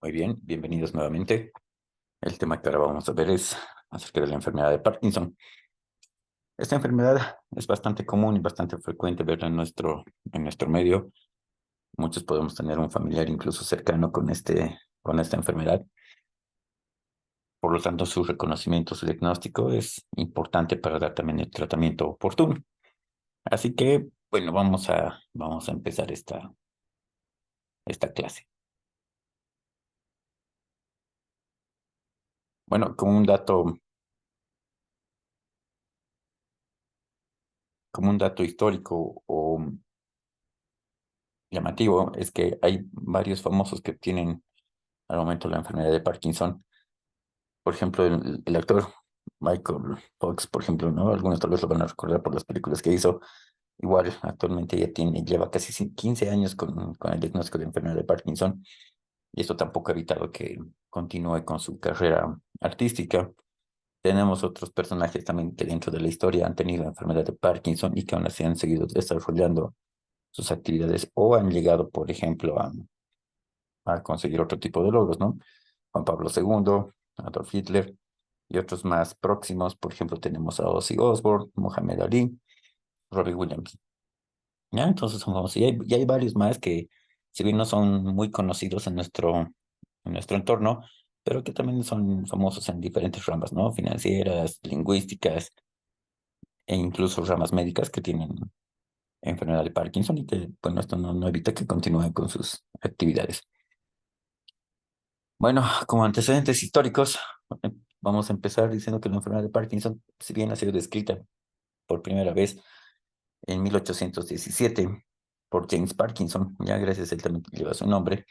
Muy bien, bienvenidos nuevamente. El tema que ahora vamos a ver es acerca de la enfermedad de Parkinson. Esta enfermedad es bastante común y bastante frecuente verla en nuestro medio. Muchos podemos tener un familiar incluso cercano con esta enfermedad. Por lo tanto, su reconocimiento, su diagnóstico es importante para dar también el tratamiento oportuno. Así que, bueno, vamos a empezar esta clase. Bueno, como un dato histórico o llamativo es que hay varios famosos que tienen al momento la enfermedad de Parkinson. Por ejemplo, el actor Michael Fox, por ejemplo, ¿no? Algunos tal vez lo van a recordar por las películas que hizo. Igual, actualmente lleva casi 15 años con el diagnóstico de enfermedad de Parkinson, y esto tampoco ha evitado que continúe con su carrera artística. Tenemos otros personajes también que dentro de la historia han tenido enfermedad de Parkinson y que aún así han seguido desarrollando sus actividades o han llegado, por ejemplo, a conseguir otro tipo de logros, ¿no? Juan Pablo II, Adolf Hitler y otros más próximos. Por ejemplo, tenemos a Ozzy Osbourne, Muhammad Ali, Robbie Williams. ¿Ya? Entonces son famosos. Y hay varios más que, si bien no son muy conocidos en nuestro entorno, pero que también son famosos en diferentes ramas, ¿no? Financieras, lingüísticas e incluso ramas médicas que tienen enfermedad de Parkinson y que, bueno, esto no evita que continúen con sus actividades. Bueno, como antecedentes históricos, vamos a empezar diciendo que la enfermedad de Parkinson, si bien ha sido descrita por primera vez en 1817 por James Parkinson, ya gracias a él también lleva su nombre,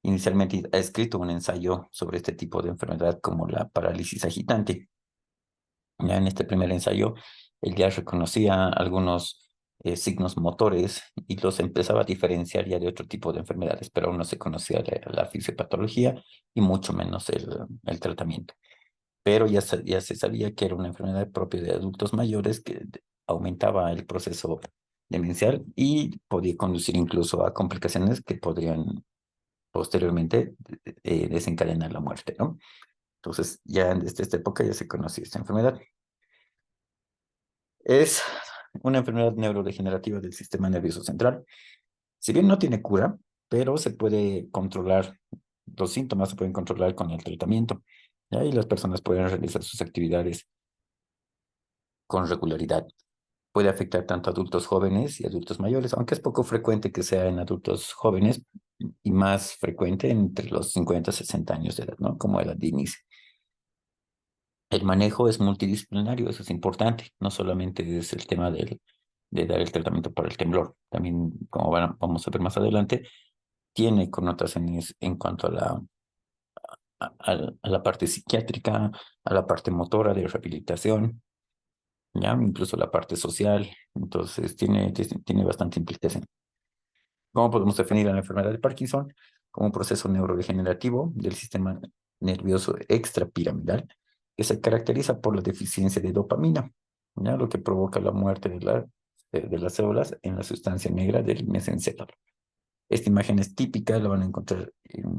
inicialmente ha escrito un ensayo sobre este tipo de enfermedad como la parálisis agitante. Ya en este primer ensayo, él ya reconocía algunos signos motores y los empezaba a diferenciar ya de otro tipo de enfermedades, pero aún no se conocía la fisiopatología y mucho menos el tratamiento. Pero ya se sabía que era una enfermedad propia de adultos mayores que aumentaba el proceso demencial y podía conducir incluso a complicaciones que podrían posteriormente desencadenar la muerte, ¿no? Entonces, ya desde esta época ya se conocía esta enfermedad. Es una enfermedad neurodegenerativa del sistema nervioso central. Si bien no tiene cura, pero se puede controlar, los síntomas se pueden controlar con el tratamiento. ¿Ya? Y las personas pueden realizar sus actividades con regularidad. Puede afectar tanto a adultos jóvenes y adultos mayores, aunque es poco frecuente que sea en adultos jóvenes y más frecuente entre los 50 y 60 años de edad, ¿no? Como edad de inicio. El manejo es multidisciplinario, eso es importante. No solamente es el tema de dar el tratamiento para el temblor. También, como vamos a ver más adelante, tiene connotaciones en cuanto a la parte psiquiátrica, a la parte motora de rehabilitación, ¿ya? Incluso la parte social. Entonces, tiene bastante implicación. ¿Cómo podemos definir a la enfermedad de Parkinson? Como un proceso neurodegenerativo del sistema nervioso extrapiramidal que se caracteriza por la deficiencia de dopamina, ¿ya? Lo que provoca la muerte de las células en la sustancia negra del mesencéfalo. Esta imagen es típica, la van a encontrar en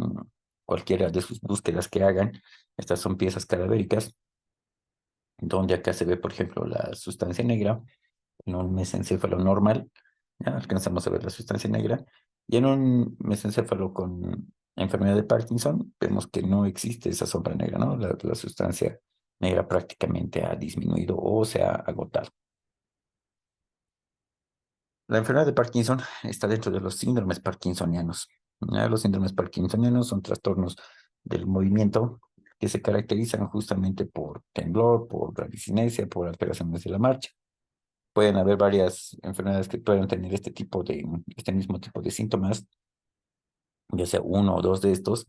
cualquiera de sus búsquedas que hagan. Estas son piezas cadavéricas, donde acá se ve, por ejemplo, la sustancia negra en un mesencéfalo normal. Ya alcanzamos a ver la sustancia negra. Y en un mesencéfalo con enfermedad de Parkinson, vemos que no existe esa sombra negra, ¿no? La sustancia negra prácticamente ha disminuido o se ha agotado. La enfermedad de Parkinson está dentro de los síndromes parkinsonianos. ¿Ya? Los síndromes parkinsonianos son trastornos del movimiento que se caracterizan justamente por temblor, por ralicinesia, por alteraciones de la marcha. Pueden haber varias enfermedades que pueden tener este mismo tipo de síntomas, ya sea uno o dos de estos.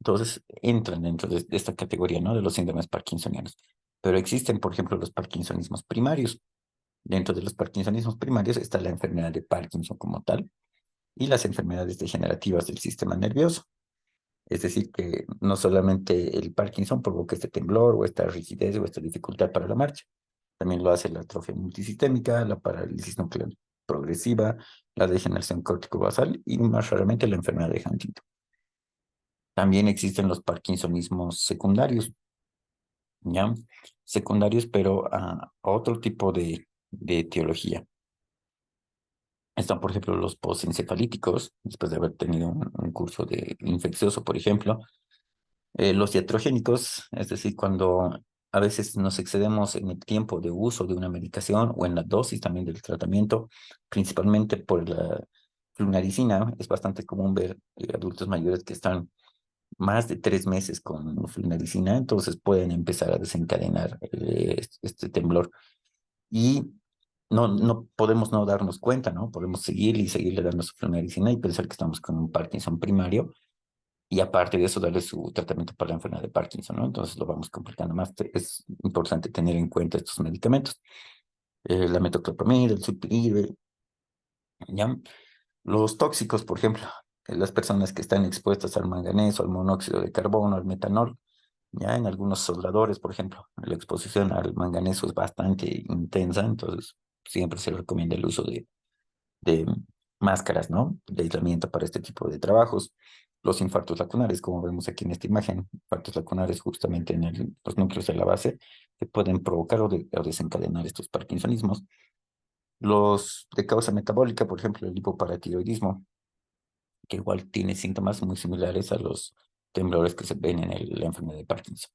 Entonces entran dentro de esta categoría, ¿no? De los síndromes parkinsonianos. Pero existen, por ejemplo, los parkinsonismos primarios. Dentro de los parkinsonismos primarios está la enfermedad de Parkinson como tal y las enfermedades degenerativas del sistema nervioso. Es decir, que no solamente el Parkinson provoca este temblor o esta rigidez o esta dificultad para la marcha, también lo hace la atrofia multisistémica, la parálisis nuclear progresiva, la degeneración córtico-basal y más raramente la enfermedad de Huntington. También existen los parkinsonismos secundarios, ¿ya? Secundarios, pero a otro tipo de etiología. Están, por ejemplo, los postencefalíticos, después de haber tenido un curso de infeccioso, por ejemplo. Los iatrogénicos, es decir, cuando a veces nos excedemos en el tiempo de uso de una medicación o en la dosis también del tratamiento, principalmente por la flunaricina. Es bastante común ver adultos mayores que están más de 3 meses con flunaricina, entonces pueden empezar a desencadenar este temblor. Y no podemos no darnos cuenta, ¿no? Podemos seguir y seguirle dando su flunaricina y pensar que estamos con un Parkinson primario y aparte de eso darle su tratamiento para la enfermedad de Parkinson, ¿no? Entonces lo vamos complicando más. Es importante tener en cuenta estos medicamentos. La metoclopramida, el sulpiribe, ¿ya? Los tóxicos, por ejemplo, las personas que están expuestas al manganeso, al monóxido de carbono, al metanol, ya en algunos soldadores, por ejemplo, la exposición al manganeso es bastante intensa, entonces siempre se recomienda el uso de máscaras, ¿no? De aislamiento para este tipo de trabajos. Los infartos lacunares, como vemos aquí en esta imagen, infartos lacunares justamente en los núcleos de la base, que pueden provocar o desencadenar estos parkinsonismos. Los de causa metabólica, por ejemplo, el hipoparatiroidismo, que igual tiene síntomas muy similares a los temblores que se ven en la enfermedad de Parkinson.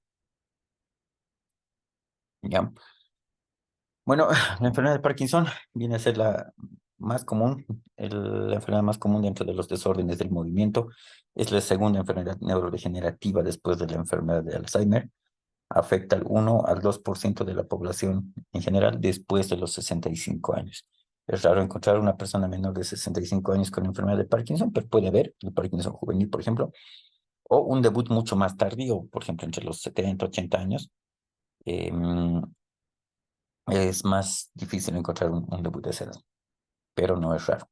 ¿Ya? Bueno, la enfermedad de Parkinson viene a ser la más común, la enfermedad más común dentro de los desórdenes del movimiento. Es la segunda enfermedad neurodegenerativa después de la enfermedad de Alzheimer. Afecta al 1 al 2% de la población en general después de los 65 años. Es raro encontrar una persona menor de 65 años con enfermedad de Parkinson, pero puede haber el Parkinson juvenil, por ejemplo, o un debut mucho más tardío, por ejemplo, entre los 70 80 años. Em, es más difícil encontrar un debut de esa edad, pero no es raro.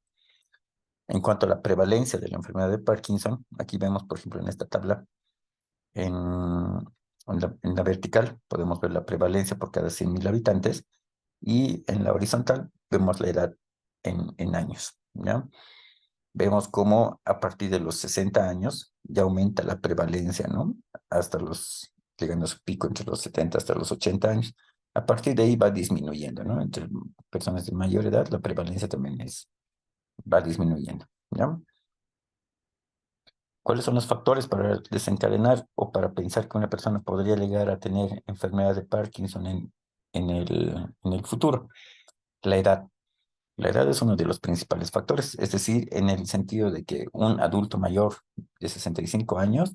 En cuanto a la prevalencia de la enfermedad de Parkinson, aquí vemos, por ejemplo, en esta tabla, en la vertical podemos ver la prevalencia por cada 100.000 habitantes y en la horizontal vemos la edad en años, ¿ya? Vemos cómo a partir de los 60 años ya aumenta la prevalencia, ¿no? Llegando a su pico entre los 70 hasta los 80 años. A partir de ahí va disminuyendo, ¿no? Entre personas de mayor edad la prevalencia también va disminuyendo, ¿ya? ¿Cuáles son los factores para desencadenar o para pensar que una persona podría llegar a tener enfermedad de Parkinson en el futuro? La edad. La edad es uno de los principales factores, es decir, en el sentido de que un adulto mayor de 65 años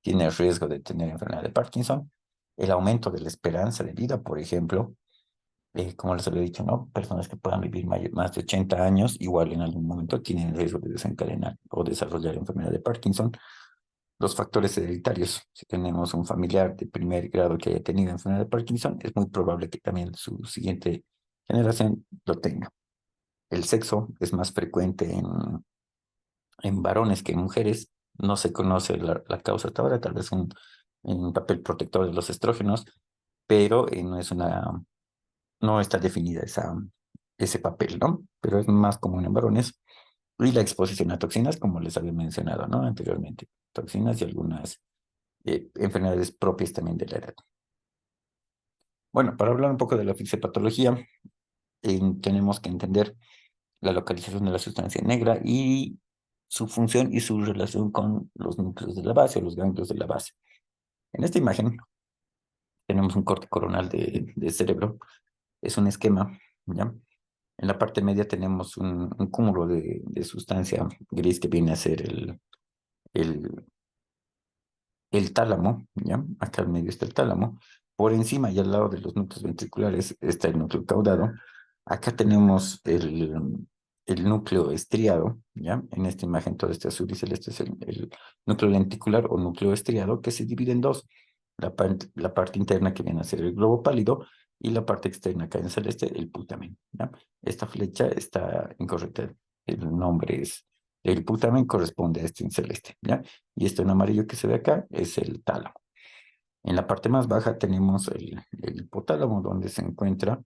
tiene riesgo de tener enfermedad de Parkinson. El aumento de la esperanza de vida, por ejemplo, como les había dicho, ¿no? Personas que puedan vivir más de 80 años, igual en algún momento tienen riesgo de desencadenar o desarrollar enfermedad de Parkinson. Los factores hereditarios. Si tenemos un familiar de primer grado que haya tenido enfermedad de Parkinson, es muy probable que también su siguiente generación lo tenga. El sexo es más frecuente en varones que en mujeres. No se conoce la causa hasta ahora, tal vez un papel protector de los estrógenos, pero no está definida ese papel, ¿no? Pero es más común en varones. Y la exposición a toxinas, como les había mencionado, ¿no? Anteriormente. Toxinas y algunas enfermedades propias también de la edad. Bueno, para hablar un poco de la fisiopatología, tenemos que entender la localización de la sustancia negra y su función y su relación con los núcleos de la base o los ganglios de la base. En esta imagen tenemos un corte coronal de cerebro. Es un esquema, ¿ya? En la parte media tenemos un cúmulo de sustancia gris que viene a ser el, el tálamo, ¿ya? Acá al medio está el tálamo. Por encima y al lado de los núcleos ventriculares está el núcleo caudado. Acá tenemos el núcleo estriado, ¿ya? En esta imagen todo este azul y celeste es el núcleo lenticular o núcleo estriado que se divide en dos. La parte interna que viene a ser el globo pálido y la parte externa acá en celeste, el putamen, ¿ya? Esta flecha está incorrecta. El nombre es el putamen corresponde a este en celeste, ¿ya? Y esto en amarillo que se ve acá es el tálamo. En la parte más baja tenemos el hipotálamo, donde se encuentra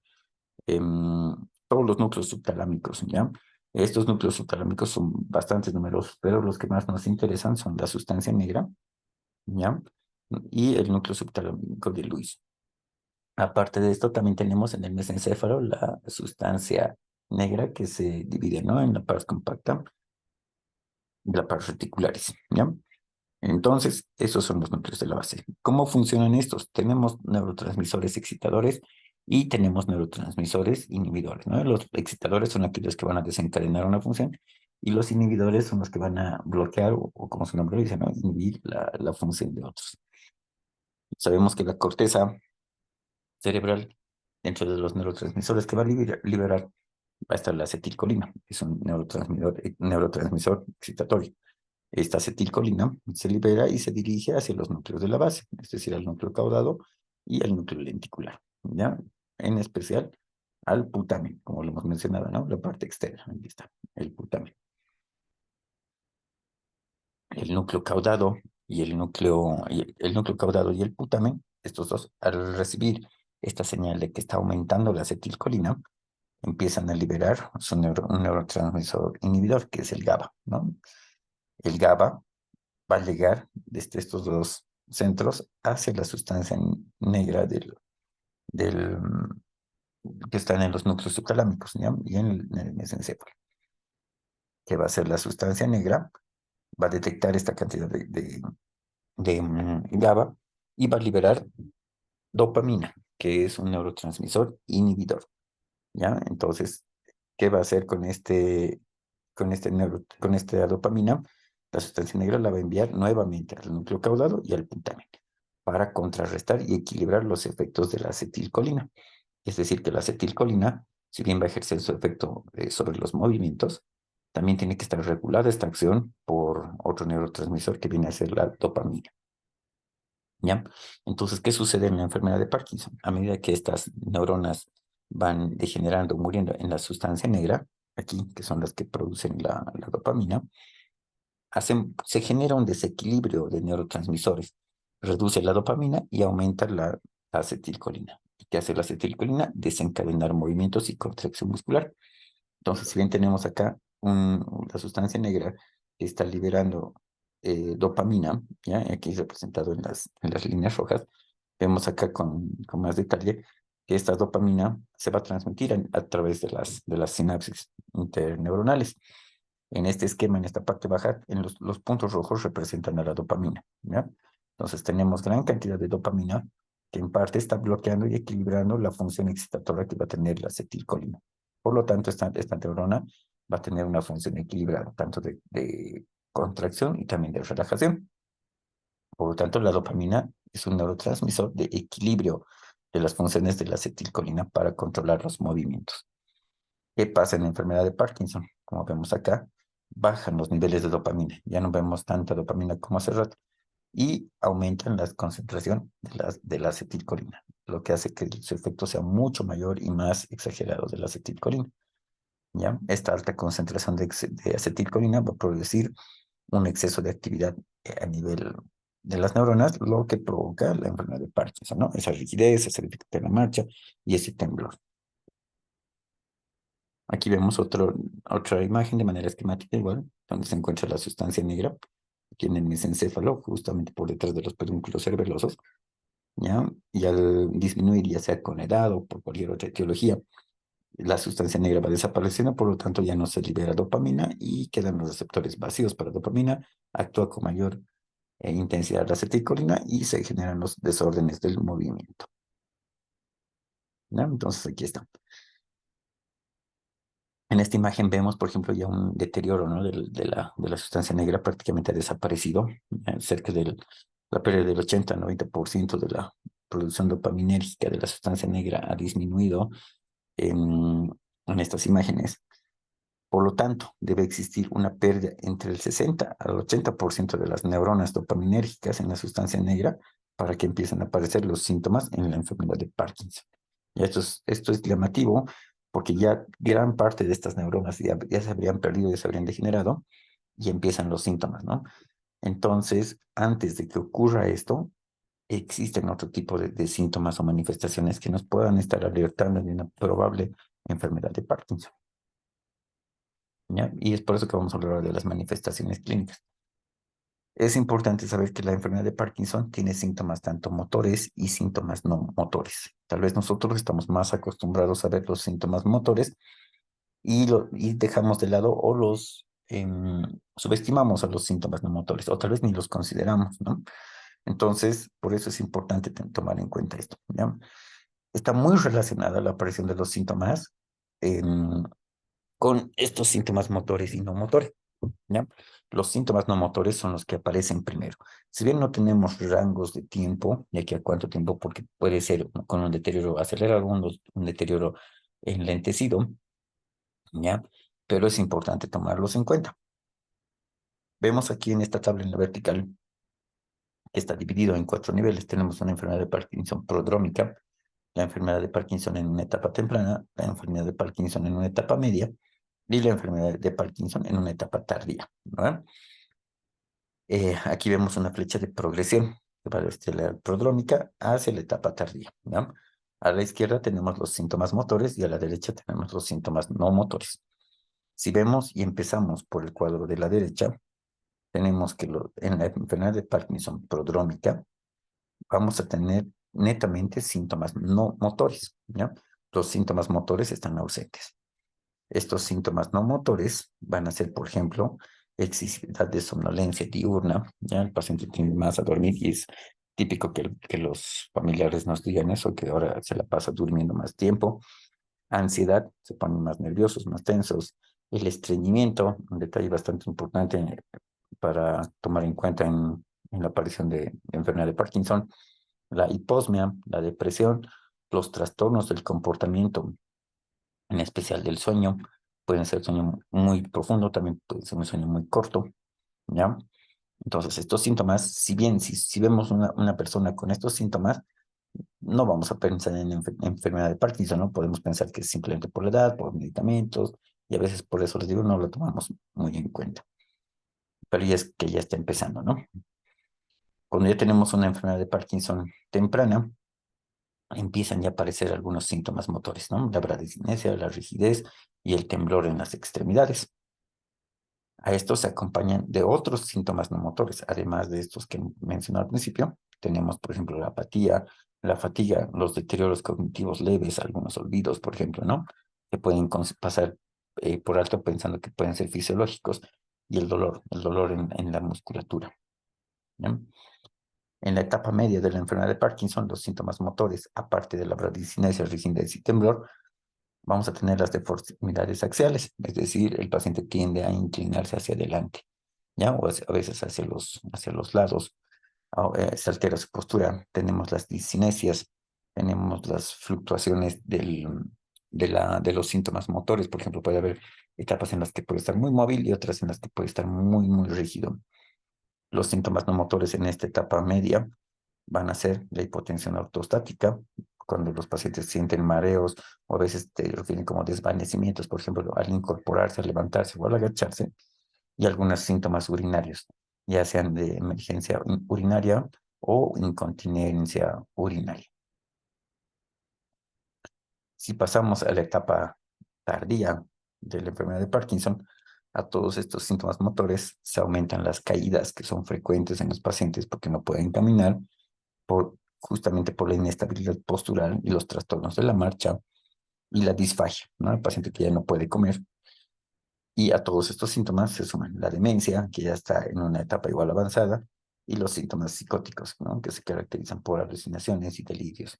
todos los núcleos subtalámicos, ¿ya? Estos núcleos subtalámicos son bastante numerosos, pero los que más nos interesan son la sustancia negra, ¿ya? Y el núcleo subtalámico de Luis. Aparte de esto, también tenemos en el mesencéfalo la sustancia negra que se divide, ¿no? En la pars compacta y la pars reticularis, ¿ya? Entonces, esos son los núcleos de la base. ¿Cómo funcionan estos? Tenemos neurotransmisores excitadores y tenemos neurotransmisores inhibidores, ¿no? Los excitadores son aquellos que van a desencadenar una función y los inhibidores son los que van a bloquear o como su nombre lo dice, ¿no? Inhibir la función de otros. Sabemos que la corteza cerebral, dentro de los neurotransmisores que va a liberar, va a estar la acetilcolina, que es un neurotransmisor excitatorio. Esta acetilcolina se libera y se dirige hacia los núcleos de la base, es decir, al núcleo caudado y al núcleo lenticular, ¿ya? En especial al putamen, como lo hemos mencionado, ¿no? La parte externa, aquí está, el putamen. El núcleo caudado y el núcleo caudado y el putamen, estos dos, al recibir esta señal de que está aumentando la acetilcolina, empiezan a liberar un neurotransmisor inhibidor, que es el GABA, ¿no? El GABA va a llegar desde estos dos centros hacia la sustancia negra que están en los núcleos subtalámicos, ¿ya? Y en el mesencéfalo, que va a ser la sustancia negra, va a detectar esta cantidad de GABA y va a liberar dopamina, que es un neurotransmisor inhibidor, ¿ya? Entonces, ¿qué va a hacer con esta dopamina? La sustancia negra la va a enviar nuevamente al núcleo caudado y al putamen para contrarrestar y equilibrar los efectos de la acetilcolina. Es decir, que la acetilcolina, si bien va a ejercer su efecto sobre los movimientos, también tiene que estar regulada esta acción por otro neurotransmisor que viene a ser la dopamina. ¿Ya? Entonces, ¿qué sucede en la enfermedad de Parkinson? A medida que estas neuronas van degenerando, muriendo en la sustancia negra, aquí, que son las que producen la dopamina, se genera un desequilibrio de neurotransmisores. Reduce la dopamina y aumenta la acetilcolina. ¿Y qué hace la acetilcolina? Desencadenar movimientos y contracción muscular. Entonces, si bien tenemos acá la sustancia negra que está liberando dopamina, ¿ya? Aquí representado en las líneas rojas, vemos acá con más detalle que esta dopamina se va a transmitir a través de las sinapsis interneuronales. En este esquema, en esta parte baja, en los puntos rojos representan a la dopamina, ¿ya? Entonces tenemos gran cantidad de dopamina que en parte está bloqueando y equilibrando la función excitatoria que va a tener la acetilcolina. Por lo tanto, esta neurona va a tener una función equilibrada, tanto de contracción y también de relajación. Por lo tanto, la dopamina es un neurotransmisor de equilibrio de las funciones de la acetilcolina para controlar los movimientos. ¿Qué pasa en la enfermedad de Parkinson? Como vemos acá, bajan los niveles de dopamina. Ya no vemos tanta dopamina como hace rato. Y aumentan la concentración de la acetilcolina, lo que hace que su efecto sea mucho mayor y más exagerado de la acetilcolina. ¿Ya? Esta alta concentración de acetilcolina va a producir un exceso de actividad a nivel de las neuronas, lo que provoca la enfermedad de Parkinson, ¿no? Esa rigidez, esa dificultad en la marcha y ese temblor. Aquí vemos otra imagen de manera esquemática igual, donde se encuentra la sustancia negra, aquí en el mesencéfalo, justamente por detrás de los pedúnculos cerebelosos, ¿ya? Y al disminuir, ya sea con edad o por cualquier otra etiología, la sustancia negra va desapareciendo, por lo tanto ya no se libera dopamina y quedan los receptores vacíos para dopamina, actúa con mayor intensidad la acetilcolina y se generan los desórdenes del movimiento, ¿ya? Entonces aquí está. En esta imagen vemos, por ejemplo, ya un deterioro, ¿no? de la sustancia negra prácticamente ha desaparecido. Cerca de la pérdida del 80-90% de la producción dopaminérgica de la sustancia negra ha disminuido en estas imágenes. Por lo tanto, debe existir una pérdida entre el 60 al 80% de las neuronas dopaminérgicas en la sustancia negra para que empiecen a aparecer los síntomas en la enfermedad de Parkinson. Y esto es llamativo porque ya gran parte de estas neuronas ya se habrían perdido, ya se habrían degenerado y empiezan los síntomas, ¿no? Entonces, antes de que ocurra esto, existen otro tipo de síntomas o manifestaciones que nos puedan estar alertando de una probable enfermedad de Parkinson, ¿ya? Y es por eso que vamos a hablar de las manifestaciones clínicas. Es importante saber que la enfermedad de Parkinson tiene síntomas tanto motores y síntomas no motores. Tal vez nosotros estamos más acostumbrados a ver los síntomas motores y dejamos de lado o los subestimamos a los síntomas no motores, o tal vez ni los consideramos, ¿no? Entonces, por eso es importante tomar en cuenta esto, ¿ya? Está muy relacionada la aparición de los síntomas em, con estos síntomas motores y no motores, ¿ya? Los síntomas no motores son los que aparecen primero. Si bien no tenemos rangos de tiempo, de aquí a cuánto tiempo, porque puede ser con un deterioro acelerado, un deterioro enlentecido, ¿ya? Pero es importante tomarlos en cuenta. Vemos aquí en esta tabla en la vertical que está dividido en 4 niveles. Tenemos una enfermedad de Parkinson prodrómica, la enfermedad de Parkinson en una etapa temprana, la enfermedad de Parkinson en una etapa media y la enfermedad de Parkinson en una etapa tardía, ¿no? Aquí vemos una flecha de progresión que va desde la prodrómica hacia la etapa tardía, ¿no? A la izquierda tenemos los síntomas motores y a la derecha tenemos los síntomas no motores. Si vemos y empezamos por el cuadro de la derecha, tenemos que en la enfermedad de Parkinson prodrómica vamos a tener netamente síntomas no motores, ¿ya? Los síntomas motores están ausentes. Estos síntomas no motores van a ser, por ejemplo, excesividad de somnolencia diurna, ¿ya? El paciente tiene más a dormir y es típico que los familiares nos digan eso, que ahora se la pasa durmiendo más tiempo. Ansiedad, se ponen más nerviosos, más tensos. El estreñimiento, un detalle bastante importante para tomar en cuenta en la aparición de enfermedad de Parkinson. La hiposmia, la depresión, los trastornos del comportamiento, en especial del sueño. Pueden ser sueño muy profundo, también puede ser un sueño muy corto, ¿ya? Entonces, estos síntomas, si bien si vemos una persona con estos síntomas, no vamos a pensar en enfermedad de Parkinson, ¿no? Podemos pensar que es simplemente por la edad, por medicamentos, y a veces por eso les digo, no lo tomamos muy en cuenta. Pero ya es que ya está empezando, ¿no? Cuando ya tenemos una enfermedad de Parkinson temprana, empiezan ya a aparecer algunos síntomas motores, ¿no? La bradicinesia, la rigidez y el temblor en las extremidades. A estos se acompañan de otros síntomas no motores, además de estos que mencioné al principio. Tenemos, por ejemplo, la apatía, la fatiga, los deterioros cognitivos leves, algunos olvidos, por ejemplo, ¿no? Que pueden pasar por alto pensando que pueden ser fisiológicos, y el dolor en la musculatura, ¿no? En la etapa media de la enfermedad de Parkinson, los síntomas motores, aparte de la bradicinesia, rigidez y temblor, vamos a tener las deformidades axiales, es decir, el paciente tiende a inclinarse hacia adelante, ¿ya? O a veces hacia los lados, se altera su postura. Tenemos las discinesias, tenemos las fluctuaciones de los síntomas motores. Por ejemplo, puede haber etapas en las que puede estar muy móvil y otras en las que puede estar muy, muy rígido. Los síntomas no motores en esta etapa media van a ser la hipotensión ortostática, cuando los pacientes sienten mareos o a veces te refieren como desvanecimientos, por ejemplo, al incorporarse, al levantarse o al agacharse, y algunos síntomas urinarios, ya sean de emergencia urinaria o incontinencia urinaria. Si pasamos a la etapa tardía de la enfermedad de Parkinson, a todos estos síntomas motores se aumentan las caídas que son frecuentes en los pacientes porque no pueden caminar, justamente por la inestabilidad postural y los trastornos de la marcha y la disfagia, ¿no? El paciente que ya no puede comer. Y a todos estos síntomas se suman la demencia, que ya está en una etapa igual avanzada, y los síntomas psicóticos, ¿no? Que se caracterizan por alucinaciones y delirios.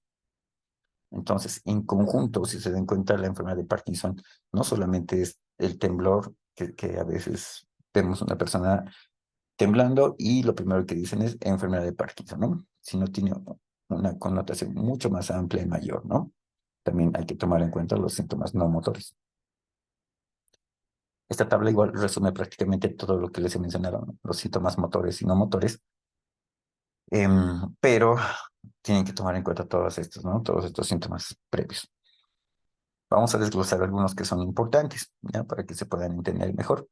Entonces, en conjunto, si se dan cuenta, la enfermedad de Parkinson no solamente es el temblor, que a veces vemos una persona temblando y lo primero que dicen es enfermedad de Parkinson, ¿no? Sino tiene una connotación mucho más amplia y mayor, ¿no? También hay que tomar en cuenta los síntomas no motores. Esta tabla igual resume prácticamente todo lo que les he mencionado, ¿no? Los síntomas motores y no motores, pero tienen que tomar en cuenta todos estos, ¿no? Todos estos síntomas previos. Vamos a desglosar algunos que son importantes, ¿ya? Para que se puedan entender mejor.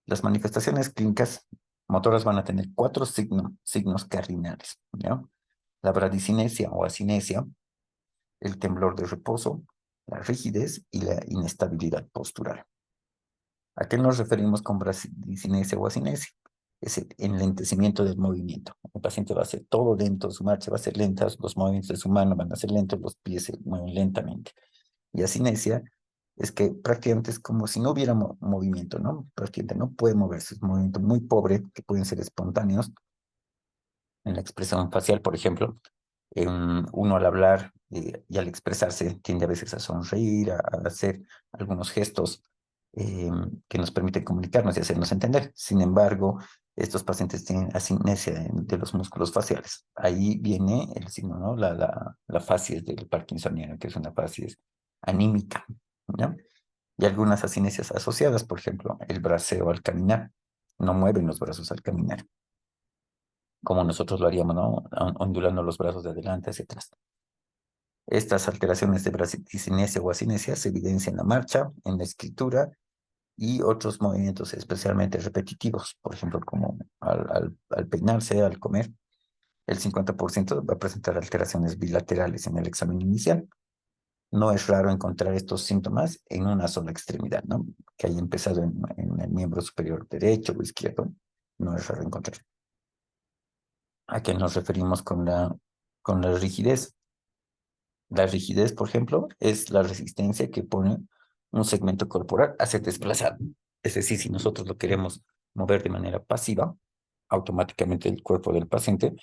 Las manifestaciones clínicas motoras van a tener 4 signos cardinales, ¿ya? La bradicinesia o asinesia, el temblor de reposo, la rigidez y la inestabilidad postural. ¿A qué nos referimos con bradicinesia o asinesia? es el enlentecimiento del movimiento. El paciente va a hacer todo lento, su marcha va a ser lenta, los movimientos de su mano van a ser lentos, los pies se mueven lentamente. Y asinesia es que prácticamente es como si no hubiera movimiento, ¿no? El paciente no puede moverse, es un movimiento muy pobre, que pueden ser espontáneos. En la expresión facial, por ejemplo, uno al hablar y al expresarse tiende a veces a sonreír, a hacer algunos gestos que nos permiten comunicarnos y hacernos entender. Sin embargo, estos pacientes tienen asinesia de los músculos faciales. Ahí viene el signo, ¿no? La facies del parkinsoniano, que es una facies anímica, ¿no? Y algunas asinesias asociadas, por ejemplo, el braceo al caminar. No mueven los brazos al caminar como nosotros lo haríamos, ¿no? Ondulando los brazos de adelante hacia atrás. Estas alteraciones de bradicinesia o asinesia se evidencian en la marcha, en la escritura y otros movimientos especialmente repetitivos, por ejemplo, como al peinarse, al comer. El 50% va a presentar alteraciones bilaterales en el examen inicial. No es raro encontrar estos síntomas en una sola extremidad, ¿no? Que haya empezado en el miembro superior derecho o izquierdo. No es raro encontrar. ¿A qué nos referimos con la rigidez? La rigidez, por ejemplo, es la resistencia que pone un segmento corporal a ser desplazado. Es decir, si nosotros lo queremos mover de manera pasiva, automáticamente el cuerpo del paciente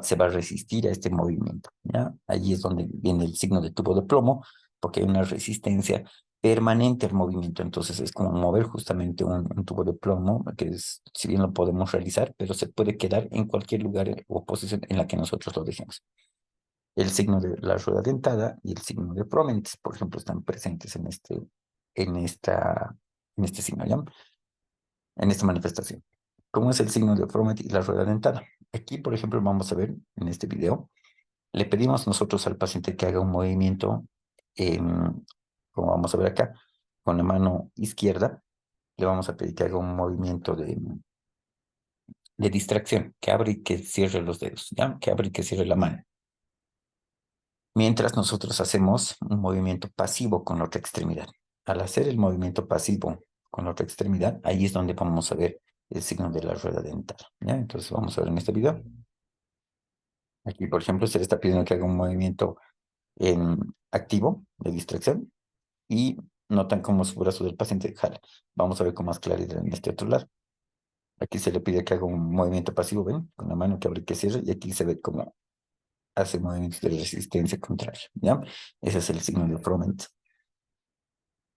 se va a resistir a este movimiento, ¿ya? Allí es donde viene el signo de tubo de plomo, porque hay una resistencia permanente al movimiento. Entonces es como mover justamente un tubo de plomo, que es, si bien lo podemos realizar, pero se puede quedar en cualquier lugar o posición en la que nosotros lo dejemos. El signo de la rueda dentada y el signo de Froment, por ejemplo, están presentes en esta, en este signo, ¿ya? En esta manifestación. ¿Cómo es el signo de Froment y la rueda dentada? Aquí, por ejemplo, vamos a ver en este video, le pedimos nosotros al paciente que haga un movimiento, como vamos a ver acá, con la mano izquierda, le vamos a pedir que haga un movimiento de distracción, que abre y que cierre los dedos, ¿ya? Que abre y que cierre la mano. Mientras nosotros hacemos un movimiento pasivo con la otra extremidad. Al hacer el movimiento pasivo con la otra extremidad, ahí es donde vamos a ver el signo de la rueda dental, ¿ya? Entonces vamos a ver en este video. Aquí, por ejemplo, se le está pidiendo que haga un movimiento activo de distracción y notan cómo su brazo del paciente jala. Vamos a ver con más claridad en este otro lado. Aquí se le pide que haga un movimiento pasivo, ¿ven? Con la mano que abre y que cierre, y aquí se ve cómo hace movimientos de resistencia contraria, ¿ya? Ese es el signo de Froment.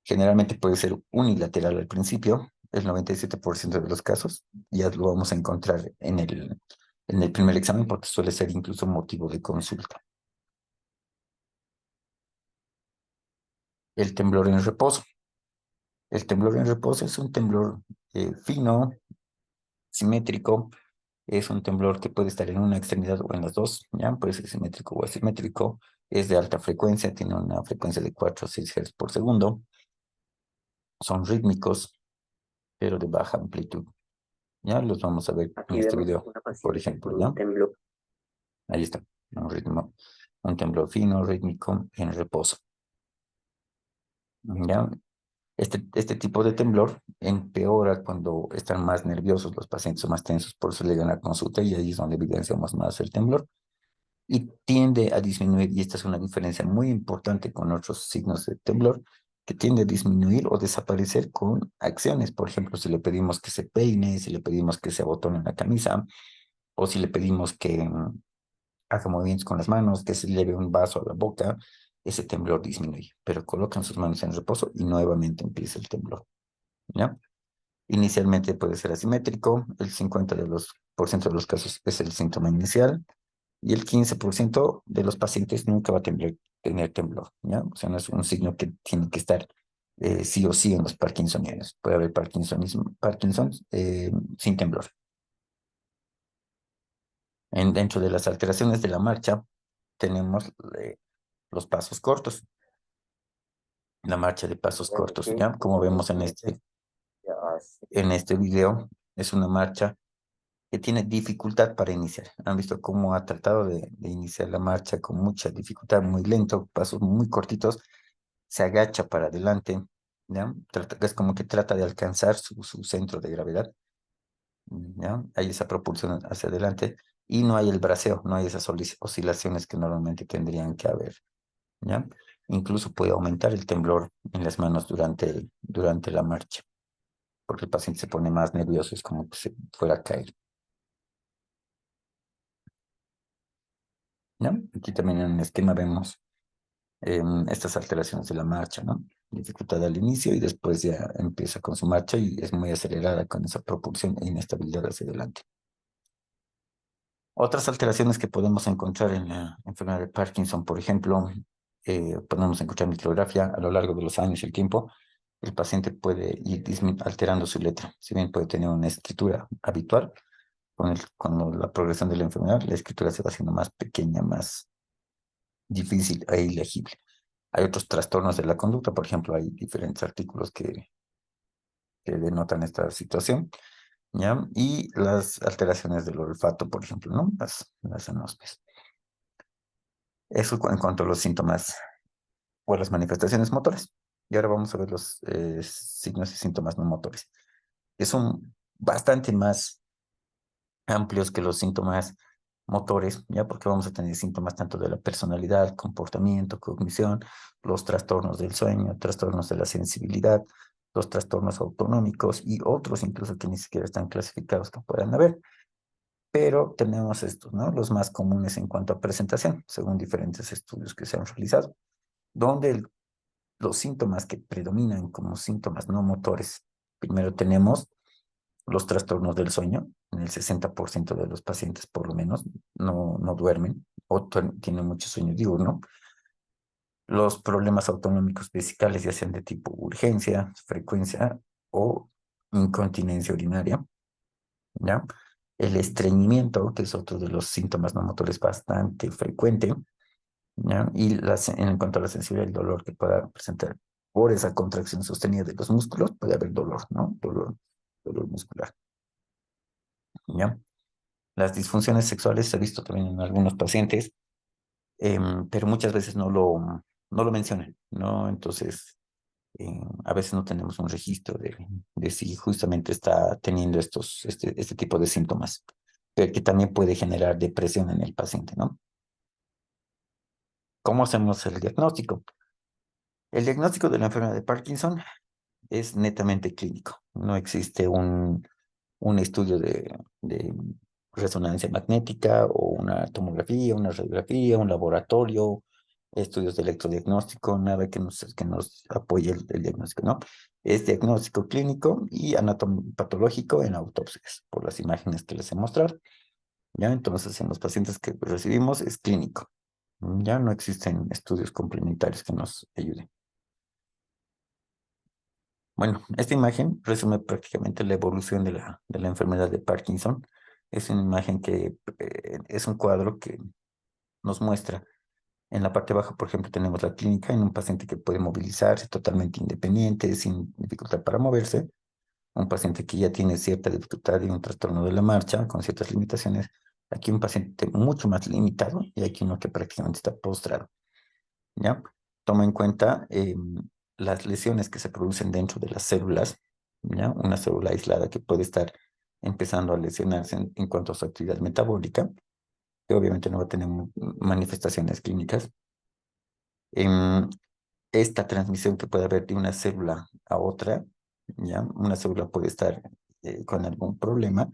Generalmente puede ser unilateral al principio, el 97% de los casos. Ya lo vamos a encontrar en el primer examen porque suele ser incluso motivo de consulta. El temblor en reposo. El temblor en reposo es un temblor fino, simétrico. Es un temblor que puede estar en una extremidad o en las dos, ¿ya? Puede ser simétrico o asimétrico. Es de alta frecuencia, tiene una frecuencia de 4 a 6 Hz por segundo. Son rítmicos, pero de baja amplitud. Ya los vamos a ver en este video, por ejemplo, ¿ya? Ahí está, un temblor fino, rítmico, en reposo. ¿Ya? Este tipo de temblor empeora cuando están más nerviosos los pacientes o más tensos, por eso llegan a consulta y ahí es donde evidenciamos más el temblor. Y tiende a disminuir, y esta es una diferencia muy importante con otros signos de temblor, que tiende a disminuir o desaparecer con acciones. Por ejemplo, si le pedimos que se peine, si le pedimos que se abotone la camisa, o si le pedimos que haga movimientos con las manos, que se lleve un vaso a la boca, ese temblor disminuye. Pero colocan sus manos en reposo y nuevamente empieza el temblor, ¿ya? Inicialmente puede ser asimétrico, el 50% de los casos es el síntoma inicial, y el 15% de los pacientes nunca va a tener temblor, ¿ya? O sea, no es un signo que tiene que estar sí o sí en los parkinsonianos. Puede haber Parkinson sin temblor. Dentro de las alteraciones de la marcha tenemos los pasos cortos, la marcha de pasos cortos, ¿ya? Como vemos en este video, es una marcha que tiene dificultad para iniciar. Han visto cómo ha tratado de iniciar la marcha con mucha dificultad, muy lento, pasos muy cortitos, se agacha para adelante, ¿ya? Es como que trata de alcanzar su centro de gravedad ¿ya? Hay esa propulsión hacia adelante y no hay el braceo, no hay esas oscilaciones que normalmente tendrían que haber, ¿ya? Incluso puede aumentar el temblor en las manos durante la marcha, porque el paciente se pone más nervioso, es como que se fuera a caer, ¿no? Aquí también en el esquema vemos estas alteraciones de la marcha, ¿no? Dificultad al inicio y después ya empieza con su marcha y es muy acelerada con esa propulsión e inestabilidad hacia adelante. Otras alteraciones que podemos encontrar en la enfermedad de Parkinson, por ejemplo, podemos encontrar micrografía a lo largo de los años y el tiempo. El paciente puede ir alterando su letra. Si bien puede tener una escritura habitual, con la progresión de la enfermedad, la escritura se va haciendo más pequeña, más difícil e ilegible. Hay otros trastornos de la conducta, por ejemplo, hay diferentes artículos que denotan esta situación, ¿ya? Y las alteraciones del olfato, por ejemplo, ¿no? Las anospias. Eso en cuanto a los síntomas o las manifestaciones motoras. Y ahora vamos a ver los signos y síntomas no motores, que son bastante más amplios que los síntomas motores, ya porque vamos a tener síntomas tanto de la personalidad, comportamiento, cognición, los trastornos del sueño, trastornos de la sensibilidad, los trastornos autonómicos y otros incluso que ni siquiera están clasificados que puedan haber. Pero tenemos estos, ¿no? Los más comunes en cuanto a presentación, según diferentes estudios que se han realizado, donde los síntomas que predominan como síntomas no motores, primero tenemos los trastornos del sueño. En el 60% de los pacientes, por lo menos, no duermen o tienen mucho sueño diurno. Los problemas autonómicos vesicales, ya sean de tipo urgencia, frecuencia o incontinencia urinaria, ¿ya? El estreñimiento, que es otro de los síntomas no motores bastante frecuente, ¿ya? Y en cuanto a la sensibilidad, el dolor que pueda presentar por esa contracción sostenida de los músculos, puede haber dolor, ¿no? Dolor muscular, ¿ya? Las disfunciones sexuales se ha visto también en algunos pacientes, pero muchas veces no lo mencionan, ¿no? Entonces, a veces no tenemos un registro de si justamente está teniendo este tipo de síntomas, que también puede generar depresión en el paciente, ¿no? ¿Cómo hacemos el diagnóstico? El diagnóstico de la enfermedad de Parkinson es netamente clínico. No existe un estudio de resonancia magnética o una tomografía, una radiografía, un laboratorio, estudios de electrodiagnóstico, nada que nos apoye el diagnóstico, ¿no? Es diagnóstico clínico y patológico en autopsias, por las imágenes que les he mostrado. ¿Ya? Entonces, en los pacientes que recibimos es clínico. Ya no existen estudios complementarios que nos ayuden. Bueno, esta imagen resume prácticamente la evolución de la enfermedad de Parkinson. Es una imagen que es un cuadro que nos muestra. En la parte baja, por ejemplo, tenemos la clínica en un paciente que puede movilizarse totalmente independiente, sin dificultad para moverse. Un paciente que ya tiene cierta dificultad y un trastorno de la marcha, con ciertas limitaciones. Aquí un paciente mucho más limitado y aquí uno que prácticamente está postrado. ¿Ya? Toma en cuenta las lesiones que se producen dentro de las células, ¿ya? Una célula aislada que puede estar empezando a lesionarse en cuanto a su actividad metabólica, que obviamente no va a tener manifestaciones clínicas. Em, Esta transmisión que puede haber de una célula a otra, ¿ya? Una célula puede estar con algún problema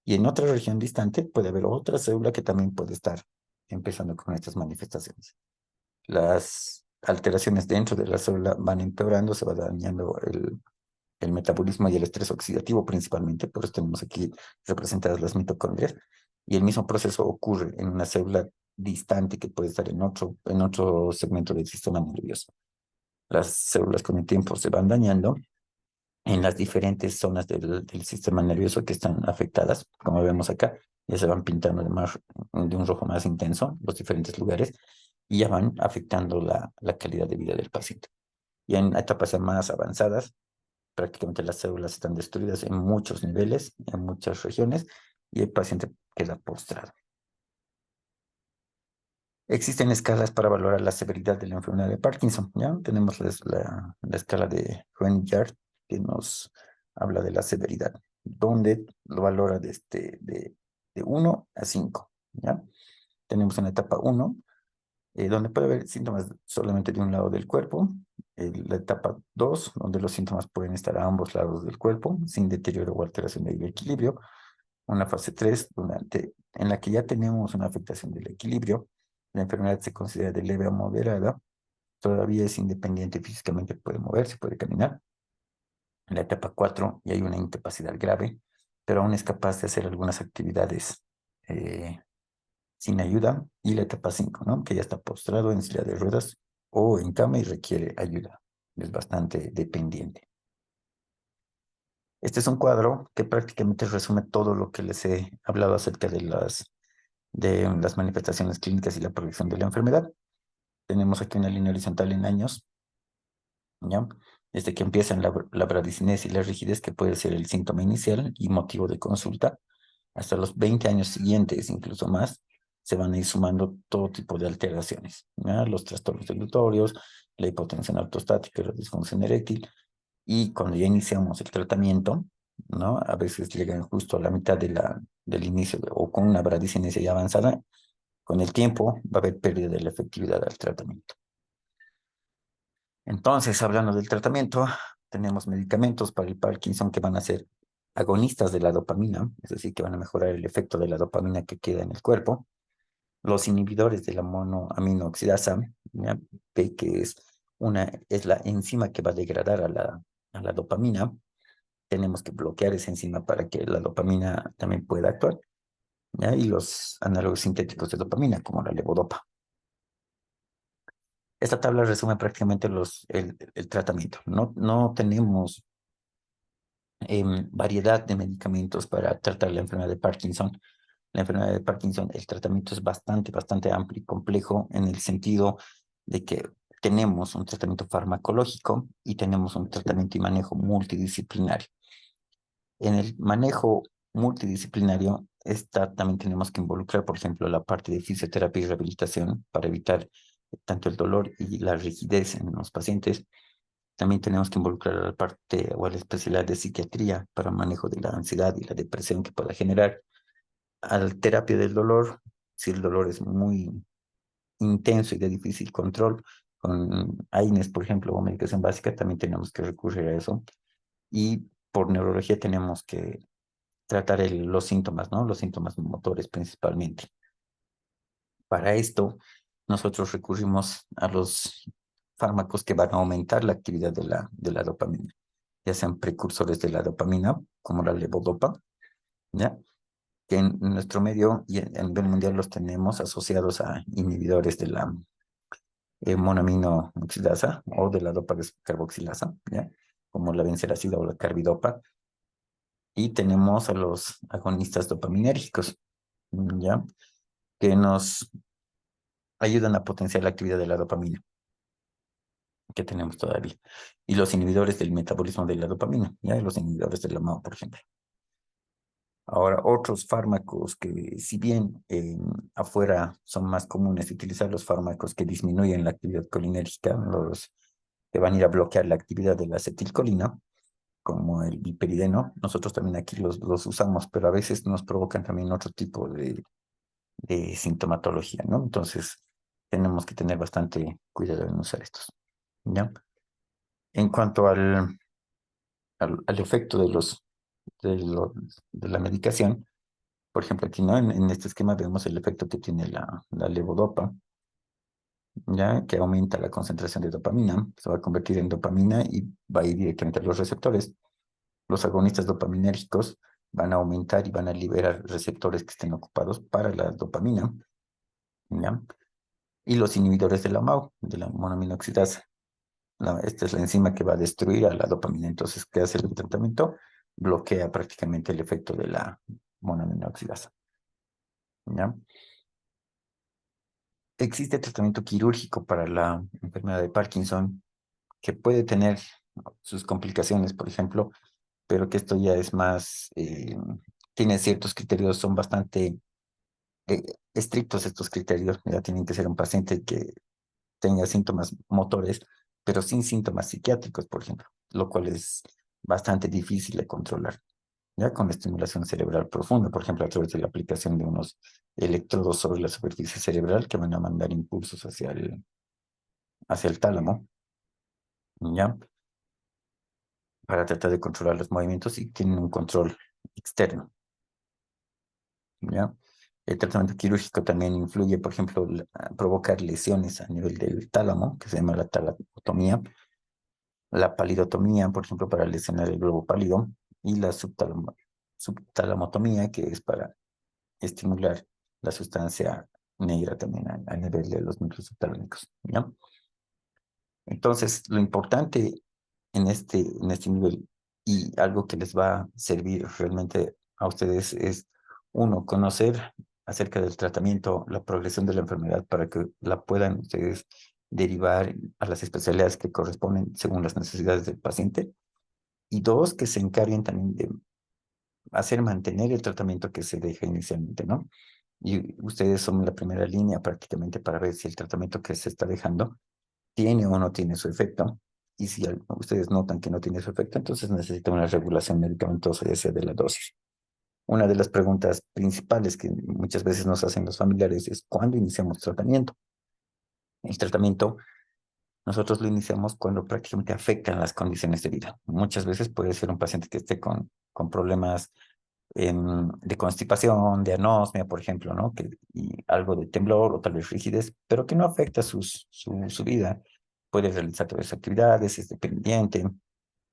y en otra región distante puede haber otra célula que también puede estar empezando con estas manifestaciones. Las alteraciones dentro de la célula van empeorando, se va dañando el metabolismo y el estrés oxidativo principalmente, por eso tenemos aquí representadas las mitocondrias, y el mismo proceso ocurre en una célula distante que puede estar en otro segmento del sistema nervioso. Las células con el tiempo se van dañando en las diferentes zonas del sistema nervioso que están afectadas, como vemos acá, ya se van pintando de un rojo más intenso los diferentes lugares y ya van afectando la calidad de vida del paciente. Y en etapas ya más avanzadas, prácticamente las células están destruidas en muchos niveles, en muchas regiones, y el paciente queda postrado. Existen escalas para valorar la severidad de la enfermedad de Parkinson, ¿ya? Tenemos la escala de Hoehn-Yahr, que nos habla de la severidad. donde lo valora de 1 a 5, ¿ya? Tenemos una etapa 1, donde puede haber síntomas solamente de un lado del cuerpo. La etapa 2, donde los síntomas pueden estar a ambos lados del cuerpo, sin deterioro o alteración del equilibrio. Una fase 3, en la que ya tenemos una afectación del equilibrio. La enfermedad se considera de leve a moderada. Todavía es independiente físicamente, puede moverse, puede caminar. En la etapa 4 ya hay una incapacidad grave, pero aún es capaz de hacer algunas actividades eh, sin ayuda. Y la etapa 5, ¿no? Que ya está postrado en silla de ruedas o en cama y requiere ayuda. Es bastante dependiente. Este es un cuadro que prácticamente resume todo lo que les he hablado acerca de las manifestaciones clínicas y la progresión de la enfermedad. Tenemos aquí una línea horizontal en años, ¿ya? Desde que empiezan la bradicinesia y la rigidez, que puede ser el síntoma inicial y motivo de consulta, hasta los 20 años siguientes, incluso más, se van a ir sumando todo tipo de alteraciones, ¿ya? Los trastornos dilutorios, la hipotensión ortostática, la disfunción eréctil, y cuando ya iniciamos el tratamiento, ¿no? A veces llegan justo a la mitad del inicio o con una bradicinesia ya avanzada, con el tiempo va a haber pérdida de la efectividad del tratamiento. Entonces, hablando del tratamiento, tenemos medicamentos para el Parkinson que van a ser agonistas de la dopamina, es decir, que van a mejorar el efecto de la dopamina que queda en el cuerpo. Los inhibidores de la monoaminooxidasa, ¿ya? Que es la enzima que va a degradar a la dopamina. Tenemos que bloquear esa enzima para que la dopamina también pueda actuar, ¿ya? Y los análogos sintéticos de dopamina, como la levodopa. Esta tabla resume prácticamente el tratamiento. No tenemos variedad de medicamentos para tratar la enfermedad de Parkinson. La enfermedad de Parkinson, el tratamiento es bastante amplio y complejo en el sentido de que tenemos un tratamiento farmacológico y tenemos un tratamiento y manejo multidisciplinario. En el manejo multidisciplinario, también tenemos que involucrar, por ejemplo, la parte de fisioterapia y rehabilitación para evitar tanto el dolor y la rigidez en los pacientes. También tenemos que involucrar a la parte o a la especialidad de psiquiatría para manejo de la ansiedad y la depresión que pueda generar. A la terapia del dolor, si el dolor es muy intenso y de difícil control, con AINES, por ejemplo, o medicación básica, también tenemos que recurrir a eso. Y por neurología tenemos que tratar los síntomas, ¿no? Los síntomas motores principalmente. Para esto, nosotros recurrimos a los fármacos que van a aumentar la actividad de la dopamina, ya sean precursores de la dopamina, como la levodopa, ¿ya? Que en nuestro medio y a nivel mundial los tenemos asociados a inhibidores de la monoaminoxidasa o de la dopa carboxilasa, ¿ya? Como la benseracida o la carbidopa. Y tenemos a los agonistas dopaminérgicos, ¿ya? Que nos ayudan a potenciar la actividad de la dopamina que tenemos todavía. Y los inhibidores del metabolismo de la dopamina, ¿ya? Los inhibidores de la MAO, por ejemplo. Ahora, otros fármacos que, si bien afuera son más comunes utilizar los fármacos que disminuyen la actividad colinérgica, los que van a ir a bloquear la actividad de la acetilcolina, como el biperideno, nosotros también aquí los usamos, pero a veces nos provocan también otro tipo de sintomatología, ¿no? Entonces, tenemos que tener bastante cuidado en usar estos, ¿ya? En cuanto al efecto de la medicación, por ejemplo, aquí, ¿no? En este esquema vemos el efecto que tiene la levodopa, ¿ya? Que aumenta la concentración de dopamina, se va a convertir en dopamina y va a ir directamente a los receptores. Los agonistas dopaminérgicos van a aumentar y van a liberar receptores que estén ocupados para la dopamina, ¿ya? Y los inhibidores de la MAO, de la monoaminoxidasa. Esta es la enzima que va a destruir a la dopamina. Entonces, ¿qué hace el tratamiento? Bloquea prácticamente el efecto de la monoaminoxidasa, ¿ya? Existe tratamiento quirúrgico para la enfermedad de Parkinson que puede tener sus complicaciones, por ejemplo, pero que esto ya es más, tiene ciertos criterios, son bastante estrictos estos criterios. Ya tienen que ser un paciente que tenga síntomas motores, pero sin síntomas psiquiátricos, por ejemplo, lo cual es bastante difícil de controlar. ya con estimulación cerebral profunda, por ejemplo, a través de la aplicación de unos electrodos sobre la superficie cerebral que van a mandar impulsos hacia el tálamo, ¿ya? Para tratar de controlar los movimientos y tienen un control externo, ¿ya? El tratamiento quirúrgico también influye, por ejemplo, a provocar lesiones a nivel del tálamo, que se llama la talamotomía, la palidotomía, por ejemplo, para lesionar el globo pálido, y la subtalamotomía, que es para estimular la sustancia negra también a nivel de los núcleos subtalámicos, ¿ya? Entonces, lo importante en este nivel y algo que les va a servir realmente a ustedes es, uno, conocer acerca del tratamiento, la progresión de la enfermedad para que la puedan ustedes derivar a las especialidades que corresponden según las necesidades del paciente. Y dos, que se encarguen también de hacer mantener el tratamiento que se deja inicialmente, ¿no? Y ustedes son la primera línea prácticamente para ver si el tratamiento que se está dejando tiene o no tiene su efecto. Y si ustedes notan que no tiene su efecto, entonces necesitan una regulación medicamentosa, ya sea de la dosis. Una de las preguntas principales que muchas veces nos hacen los familiares es ¿cuándo iniciamos tratamiento? El tratamiento nosotros lo iniciamos cuando prácticamente afectan las condiciones de vida. Muchas veces puede ser un paciente que esté con problemas de constipación, de anosmia, por ejemplo, ¿no? Y algo de temblor o tal vez rigidez, pero que no afecta su vida. Puede realizar todas las actividades, es dependiente.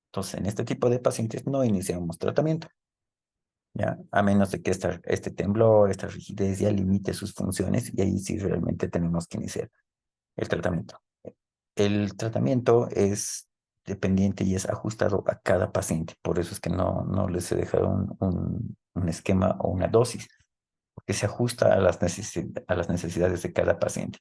Entonces, en este tipo de pacientes no iniciamos tratamiento, ¿ya? A menos de que este temblor, esta rigidez ya limite sus funciones y ahí sí realmente tenemos que iniciar el tratamiento. El tratamiento es dependiente y es ajustado a cada paciente. Por eso es que no les he dejado un esquema o una dosis, porque se ajusta a las necesidades de cada paciente.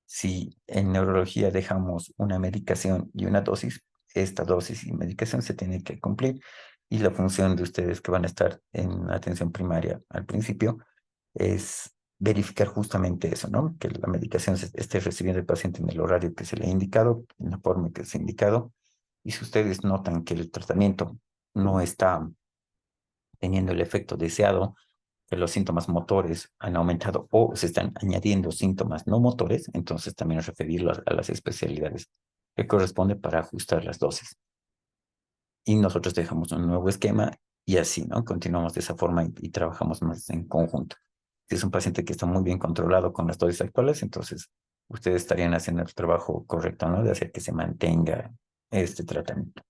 Si en neurología dejamos una medicación y una dosis, esta dosis y medicación se tiene que cumplir y la función de ustedes que van a estar en atención primaria al principio es verificar justamente eso, ¿no? Que la medicación se esté recibiendo el paciente en el horario que se le ha indicado, en la forma que se ha indicado. Y si ustedes notan que el tratamiento no está teniendo el efecto deseado, que los síntomas motores han aumentado o se están añadiendo síntomas no motores, entonces también referirlo a las especialidades que corresponde para ajustar las dosis. Y nosotros dejamos un nuevo esquema y así, ¿no? Continuamos de esa forma y trabajamos más en conjunto. Si es un paciente que está muy bien controlado con las dosis actuales, entonces ustedes estarían haciendo el trabajo correcto, ¿no? De hacer que se mantenga este tratamiento.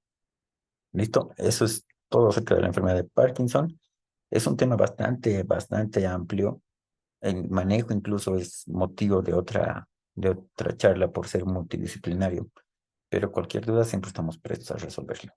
¿Listo? Eso es todo acerca de la enfermedad de Parkinson. Es un tema bastante amplio. El manejo incluso es motivo de otra charla por ser multidisciplinario, pero cualquier duda siempre estamos prestos a resolverlo.